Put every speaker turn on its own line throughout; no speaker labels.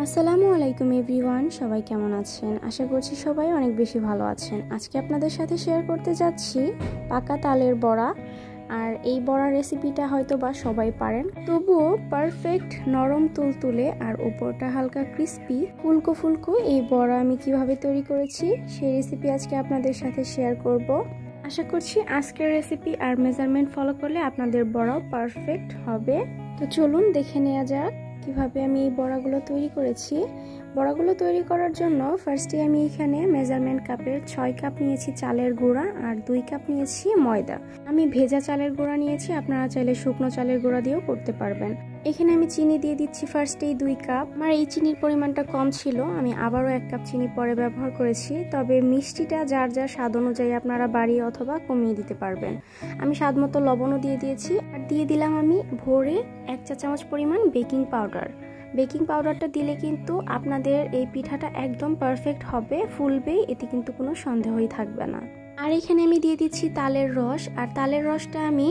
আসসালামু আলাইকুম এভরিওয়ান, সবাই কেমন আছেন? আশা করছি সবাই অনেক বেশি ভালো আছেন। আজকে আপনাদের সাথে শেয়ার করতে যাচ্ছি পাকা তালের বড়া। আর এই বড়া রেসিপিটা হয়তো বা সবাই পারেন, তবুও পারফেক্ট নরম তুলতুলে আর উপরটা হালকা ক্রিস্পি ফুলকো ফুলকো এই বড়া আমি কিভাবে তৈরি করেছি সেই রেসিপি আজকে আপনাদের সাথে শেয়ার করব। আশা করছি আজকের রেসিপি আর মেজারমেন্ট ফলো করলে আপনাদের বড়াও পারফেক্ট হবে। তো চলুন দেখে নেওয়া যাক কিভাবে আমি এই বড়াগুলো তৈরি করেছি। বড়াগুলো তৈরি করার জন্য ফার্স্টে আমি এখানে মেজারমেন্ট কাপের 6 কাপ নিয়েছি চালের গুঁড়া আর 2 কাপ নিয়েছি ময়দা। আমি ভেজা চালের গুঁড়া নিয়েছি, আপনারা চাইলে শুকনো চালের গুঁড়া দিয়েও করতে পারবেন। এখানে আমি চিনি দিয়ে দিচ্ছি ফার্স্টেই 2 কাপ। আমার এই চিনির পরিমাণটা কম ছিল, আমি আবারও 1 কাপ চিনি পরে ব্যবহার করেছি। তবে মিষ্টিটা যার যার স্বাদ অনুযায়ী আপনারা বাড়িয়ে অথবা কমিয়ে দিতে পারবেন। আমি স্বাদ মতো লবণও দিয়ে দিয়েছি আর দিয়ে দিলাম আমি ভরে 1 চা চামচ পরিমাণ বেকিং পাউডার। বেকিং পাউডারটা দিলে কিন্তু আপনাদের এই পিঠাটা একদম পারফেক্ট হবে, ফুলবে, এতে কিন্তু কোনো সন্দেহই থাকবে না। আর এখানে আমি দিয়ে দিচ্ছি তালের রস, আর তালের রসটা আমি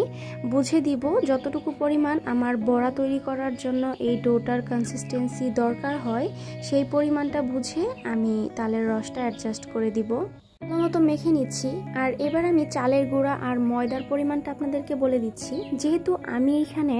বুঝে দিব যতটুকু পরিমাণ আমার বড়া তৈরি করার জন্য এই ডোটার কনসিস্টেন্সি দরকার হয় সেই পরিমাণটা বুঝে আমি তালের রসটা অ্যাডজাস্ট করে দিব। মতো মেখে নিচ্ছি। আর এবার আমি চালের গুঁড়া আর ময়দার পরিমাণটা আপনাদেরকে বলে দিচ্ছি। যেহেতু আমি এখানে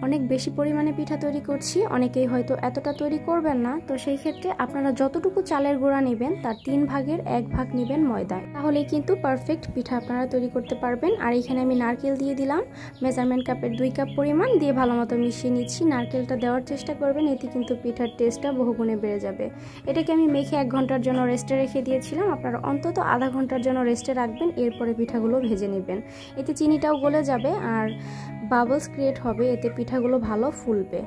অনেক বেশি পরিমাণে পিঠা তৈরি করছি, অনেকেই হয়তো এতটা তৈরি করবেন না, তো সেই ক্ষেত্রে আপনারা যতটুকু চালের গুঁড়া নেবেন তার 3 ভাগের 1 ভাগ নেবেন ময়দায়, তাহলেই কিন্তু পারফেক্ট পিঠা আপনারা তৈরি করতে পারবেন। আর এখানে আমি নারকেল দিয়ে দিলাম মেজারমেন্ট কাপের 2 কাপ পরিমাণ দিয়ে ভালো মতো মিশিয়ে নিচ্ছি। নারকেলটা দেওয়ার চেষ্টা করবেন, এতে কিন্তু পিঠার টেস্টটা বহুগুণে বেড়ে যাবে। এটাকে আমি মেখে 1 ঘন্টার জন্য রেস্টে রেখে দিয়েছিলাম, আপনারা অন্তত আধা ঘন্টার জন্য রেস্টে রাখবেন। এরপরে পিঠাগুলো ভেজে নেবেন, এতে চিনিটাও গলে যাবে আর বাবলস ক্রিয়েট হবে, এতে পিঠাগুলো ভালো ফুলবে।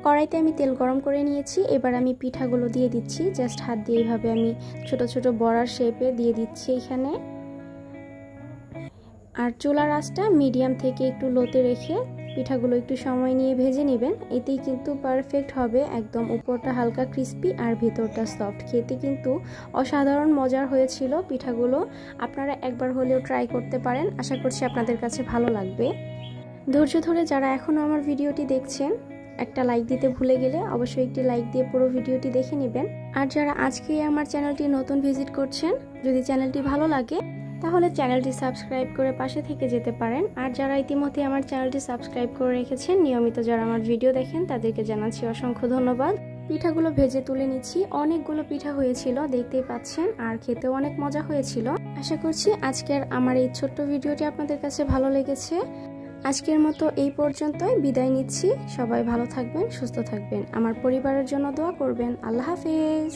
কড়াইতে আমি তেল গরম করে নিয়েছি, এবার আমি পিঠাগুলো দিয়ে দিচ্ছি। জাস্ট হাত দিয়ে এইভাবে আমি ছোট ছোট বড়ার শেপে দিয়ে দিচ্ছি এখানে। আর চুলার আঁচটা মিডিয়াম থেকে একটু লোতে রেখে পিঠাগুলো একটু সময় নিয়ে ভেজে নেবেন, এতেই কিন্তু পারফেক্ট হবে। একদম উপরটা হালকা ক্রিস্পি আর ভেতরটা সফট, খেতে কিন্তু অসাধারণ মজার হয়েছিল পিঠাগুলো। আপনারা একবার হলেও ট্রাই করতে পারেন, আশা করছি আপনাদের কাছে ভালো লাগবে। ধৈর্য ধরে যারা এখনও আমার ভিডিওটি দেখছেন, একটা লাইক দিতে ভুলে গেলে অবশ্যই একটি লাইক দিয়ে পুরো ভিডিওটি দেখে নেবেন। আর যারা আজকেই আমার চ্যানেলটি নতুন ভিজিট করছেন, যদি চ্যানেলটি ভালো লাগে তাহলে চ্যানেলটি সাবস্ক্রাইব করে পাশে থেকে যেতে পারেন। আর যারা ইতিমধ্যে আমার চ্যানেলটি সাবস্ক্রাইব করে রেখেছেন, নিয়মিত যারা আমার ভিডিও দেখেন, তাদেরকে জানাচ্ছি অসংখ্য ধন্যবাদ। পিঠাগুলো ভেজে তুলে নিচ্ছি। অনেকগুলো পিঠা হয়েছিল, দেখতেই পাচ্ছেন, আর খেতেও অনেক মজা হয়েছিল। আশা করছি আজকের আমার এই ছোট্ট ভিডিওটি আপনাদের কাছে ভালো লেগেছে। আজকের মতো এই পর্যন্তই বিদায় নিচ্ছি। সবাই ভালো থাকবেন, সুস্থ থাকবেন, আমার পরিবারের জন্য দোয়া করবেন। আল্লাহ হাফেজ।